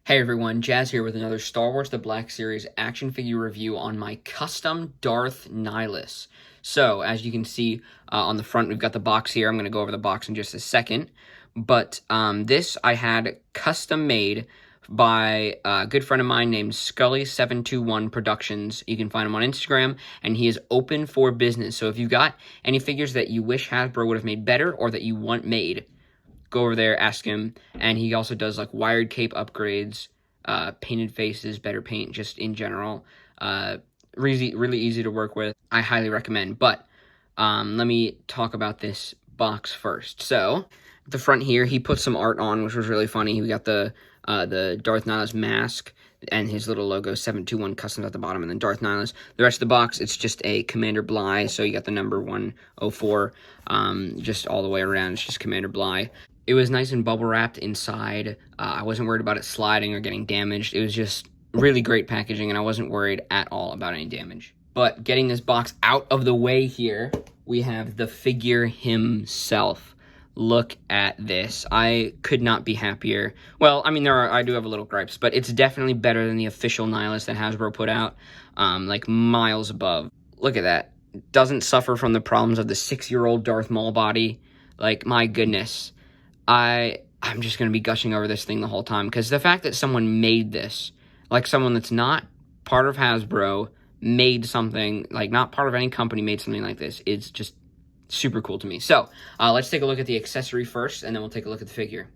Hey everyone, Jazz here with another Star Wars The Black Series action figure review on my custom Darth Nihilus. So, as you can see on the front, we've got the box here. I'm going to go over the box in just a second. But this I had custom made by a good friend of mine named Scully721 Productions. You can find him on Instagram, and he is open for business. So if you've got any figures that you wish Hasbro would have made better or that you want made, go over there, ask him. And he also does like wired cape upgrades, painted faces, better paint, just in general. Really easy to work with. I highly recommend. But let me talk about this box first. So at the front here, he put some art on, which was really funny. We got the Darth Nihilus mask and his little logo 721 customs at the bottom, and then Darth Nihilus. The rest of the box, it's just a Commander Bly, so you got the number 104 just all the way around. It's just Commander Bly. It was nice and bubble wrapped inside. I wasn't worried about it sliding or getting damaged. It was just really great packaging, and I wasn't worried at all about any damage. But getting this box out of the way here, we have the figure himself. Look at this. I could not be happier. Well, I mean, I do have a little gripes, but it's definitely better than the official Nihilus that Hasbro put out, like miles above. Look at that. Doesn't suffer from the problems of the 6-year-old Darth Maul body. Like, my goodness. I'm just going to be gushing over this thing the whole time, because the fact that someone made this, like someone that's not part of Hasbro, made something, like not part of any company made something like this, is just super cool to me. So, let's take a look at the accessory first, and then we'll take a look at the figure.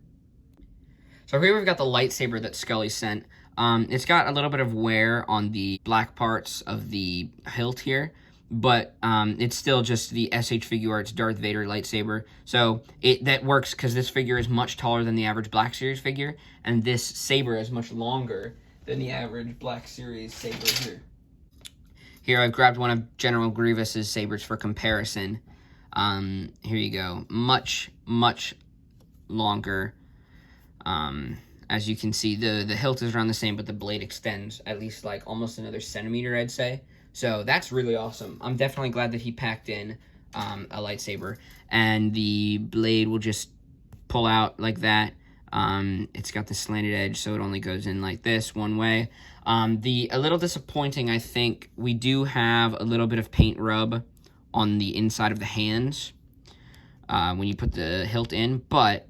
So here we've got the lightsaber that Scully sent. It's got a little bit of wear on the black parts of the hilt here, but it's still just the SH Figure Arts Darth Vader lightsaber. So that works because this figure is much taller than the average Black Series figure, and this saber is much longer than the average Black Series saber here. Here I've grabbed one of General Grievous's sabers for comparison. Here you go. Much longer. As you can see, the hilt is around the same, but the blade extends at least like almost another centimeter, I'd say. So that's really awesome. I'm definitely glad that he packed in a lightsaber. And the blade will just pull out like that. It's got the slanted edge, so it only goes in like this one way. A little disappointing, I think, we do have a little bit of paint rub on the inside of the hands when you put the hilt in. But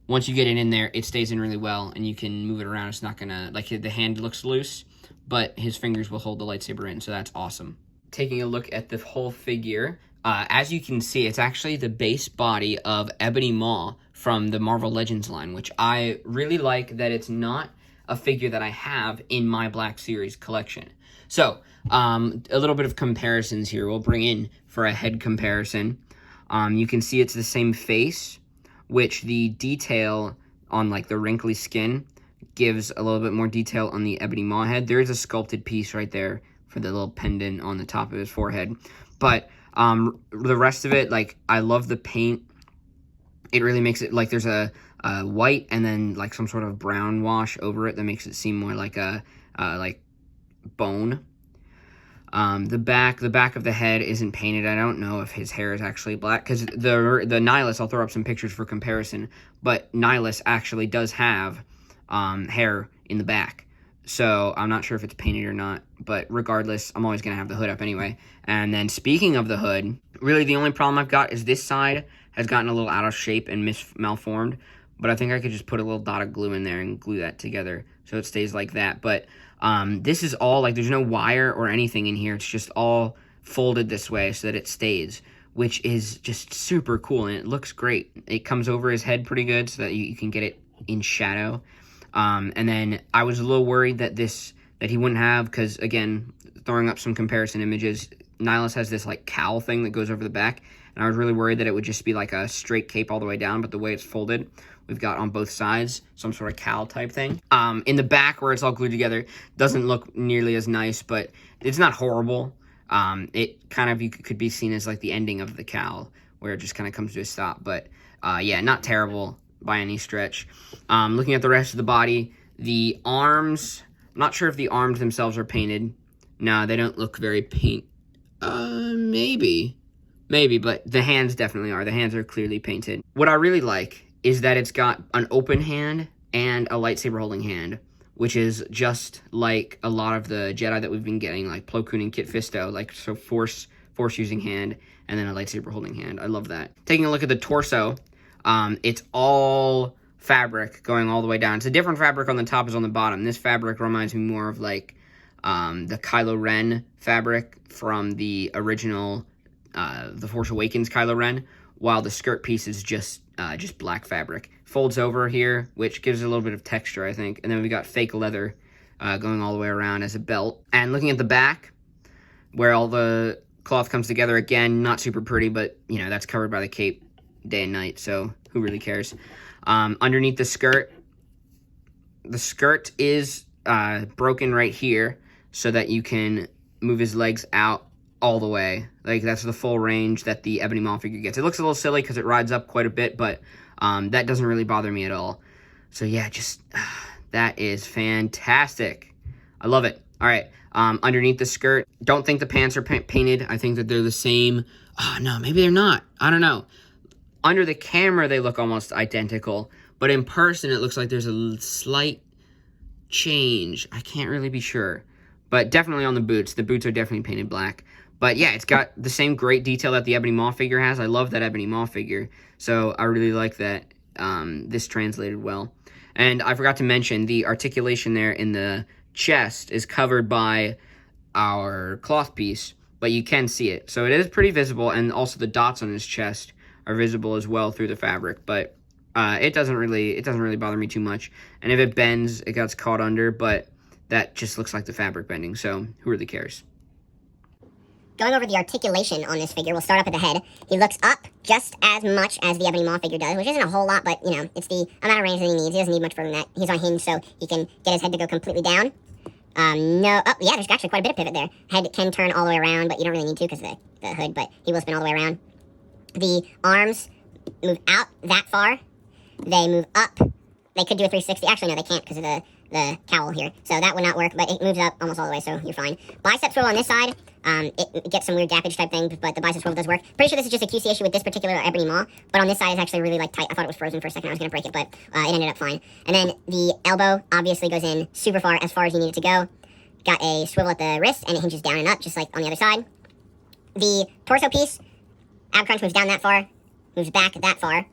once you get it in there, it stays in really well, and you can move it around. It's not gonna, like, the hand looks loose, but his fingers will hold the lightsaber in, so that's awesome. Taking a look at the whole figure, as you can see, it's actually the base body of Ebony Maw from the Marvel Legends line, which I really like that it's not a figure that I have in my Black Series collection. So, a little bit of comparisons here. We'll bring in for a head comparison. You can see it's the same face, which the detail on, like, the wrinkly skin gives a little bit more detail on the Ebony Maw head. There is a sculpted piece right there for the little pendant on the top of his forehead. But the rest of it, like, I love the paint. It really makes it, like, there's a white and then, like, some sort of brown wash over it that makes it seem more like a, like, bone. The back of the head isn't painted. I don't know if his hair is actually black, because the Nihilus, I'll throw up some pictures for comparison, but Nihilus actually does have hair in the back. So I'm not sure if it's painted or not, but regardless, I'm always going to have the hood up anyway. And then speaking of the hood, really the only problem I've got is this side has gotten a little out of shape and malformed, but I think I could just put a little dot of glue in there and glue that together so it stays like that. But this is all, like, there's no wire or anything in here. It's just all folded this way so that it stays, which is just super cool, and it looks great. It comes over his head pretty good so that you can get it in shadow. And then I was a little worried that he wouldn't have, because, again, throwing up some comparison images, Nihilus has this, like, cowl thing that goes over the back, and I was really worried that it would just be like a straight cape all the way down, but the way it's folded, we've got on both sides some sort of cowl type thing. In the back, where it's all glued together, doesn't look nearly as nice, but it's not horrible. It kind of, you could be seen as like the ending of the cowl, where it just kind of comes to a stop, but yeah, not terrible by any stretch. Looking at the rest of the body, the arms, I'm not sure if the arms themselves are painted. No, they don't look very paint. Maybe, but the hands definitely are. The hands are clearly painted. What I really like is that it's got an open hand and a lightsaber holding hand, which is just like a lot of the Jedi that we've been getting, like Plo Koon and Kit Fisto, like so force using hand, and then a lightsaber holding hand. I love that. Taking a look at the torso, it's all fabric going all the way down. It's a different fabric on the top as on the bottom. This fabric reminds me more of like the Kylo Ren fabric from the original The Force Awakens Kylo Ren, while the skirt piece is just black fabric. Folds over here, which gives it a little bit of texture, I think. And then we got fake leather going all the way around as a belt. And looking at the back, where all the cloth comes together, again, not super pretty, but, you know, that's covered by the cape day and night, so who really cares? Underneath the skirt is broken right here so that you can move his legs out all the way. Like, that's the full range that the Ebony Maw figure gets. It looks a little silly because it rides up quite a bit, but that doesn't really bother me at all. So, yeah, just, that is fantastic. I love it. All right, underneath the skirt, don't think the pants are painted. I think that they're the same. Oh, no, maybe they're not. I don't know. Under the camera, they look almost identical, but in person, it looks like there's a slight change. I can't really be sure, but definitely on the boots. The boots are definitely painted black. But yeah, it's got the same great detail that the Ebony Maw figure has. I love that Ebony Maw figure, so I really like that this translated well. And I forgot to mention, the articulation there in the chest is covered by our cloth piece, but you can see it. So it is pretty visible, and also the dots on his chest are visible as well through the fabric, but it doesn't really bother me too much. And if it bends, it gets caught under, but that just looks like the fabric bending, so who really cares? Going over the articulation on this figure, we'll start up at the head. He looks up just as much as the Ebony Maw figure does, which isn't a whole lot, but, you know, it's the amount of range that he needs. He doesn't need much further than that. He's on hinge, so he can get his head to go completely down. Yeah, there's actually quite a bit of pivot there. Head can turn all the way around, but you don't really need to because of the hood, but he will spin all the way around. The arms move out that far. They move up. They could do a 360. Actually, no, they can't because of the cowl here. So that would not work, but it moves up almost all the way, so you're fine. Bicep swivel on this side. It gets some weird gappage type thing, but the bicep swivel does work. Pretty sure this is just a QC issue with this particular Ebony Maw, but on this side it's actually really like tight. I thought it was frozen for a second. I was going to break it, but it ended up fine. And then the elbow obviously goes in super far, as you need it to go. Got a swivel at the wrist, and it hinges down and up, just like on the other side. The torso piece, ab crunch moves down that far, moves back that far.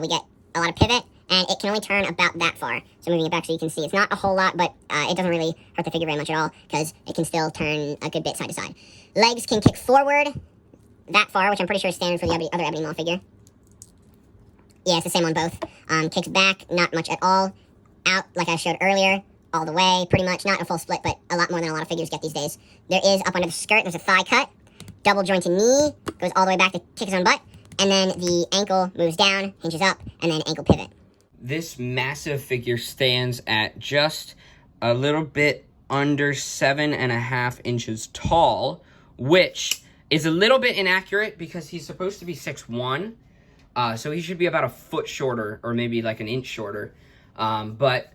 We get a lot of pivot, and it can only turn about that far. So moving it back so you can see, it's not a whole lot, but it doesn't really hurt the figure very much at all, because it can still turn a good bit side to side. Legs can kick forward that far, which I'm pretty sure is standard for the other Ebony Maw figure. Yeah, it's the same on both. Kicks back, not much at all. Out, like I showed earlier, all the way, pretty much. Not a full split, but a lot more than a lot of figures get these days. There is, up under the skirt, there's a thigh cut. Double jointed knee, goes all the way back to kick his own butt. And then the ankle moves down, hinges up, and then ankle pivot. This massive figure stands at just a little bit under 7.5 inches tall, which is a little bit inaccurate because he's supposed to be 6'1", so he should be about a foot shorter, or maybe like an inch shorter. But,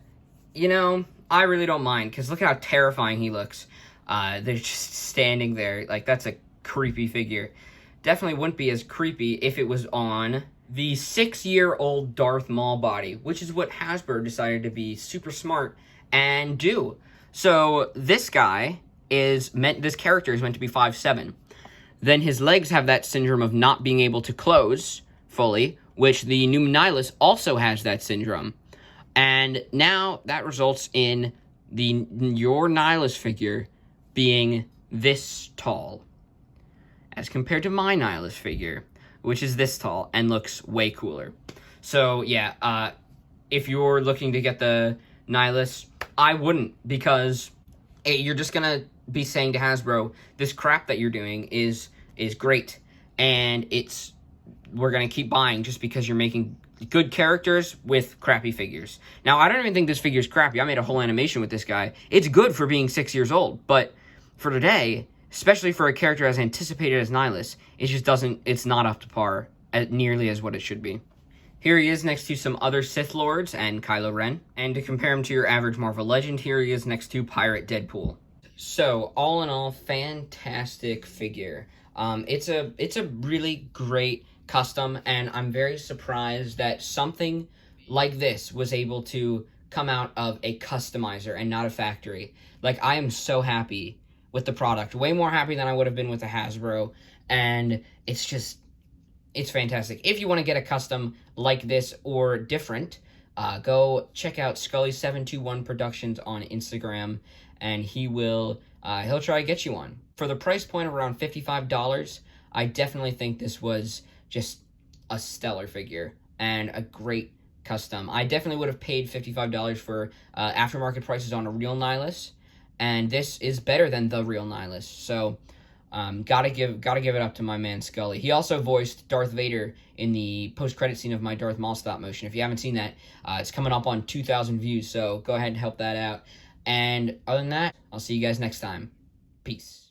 you know, I really don't mind, because look how terrifying he looks. They're just standing there, like that's a creepy figure. Definitely wouldn't be as creepy if it was on the 6-year-old Darth Maul body, which is what Hasbro decided to be super smart and do. So this character is meant to be 5'7". Then his legs have that syndrome of not being able to close fully, which the new Nihilus also has that syndrome. And now that results in your Nihilus figure being this tall, as compared to my Nihilus figure, which is this tall and looks way cooler. So yeah, if you're looking to get the Nihilus, I wouldn't, because you're just gonna be saying to Hasbro, this crap that you're doing is great, and we're gonna keep buying just because you're making good characters with crappy figures. Now, I don't even think this figure's crappy. I made a whole animation with this guy. It's good for being 6 years old, but for today, especially for a character as anticipated as Nihilus, it's not up to par nearly as what it should be. Here he is next to some other Sith Lords and Kylo Ren. And to compare him to your average Marvel Legend, here he is next to Pirate Deadpool. So, all in all, fantastic figure. It's a really great custom, and I'm very surprised that something like this was able to come out of a customizer and not a factory. Like, I am so happy with the product, way more happy than I would have been with a Hasbro, and it's fantastic. If you want to get a custom like this or different, go check out Scully721 Productions on Instagram, and he'll try to get you one. For the price point of around $55, I definitely think this was just a stellar figure and a great custom. I definitely would have paid $55 for aftermarket prices on a real Nihilus, and this is better than the real Nihilus. So gotta give it up to my man Scully. He also voiced Darth Vader in the post-credit scene of my Darth Maul stop motion. If you haven't seen that, it's coming up on 2,000 views, so go ahead and help that out. And other than that, I'll see you guys next time. Peace.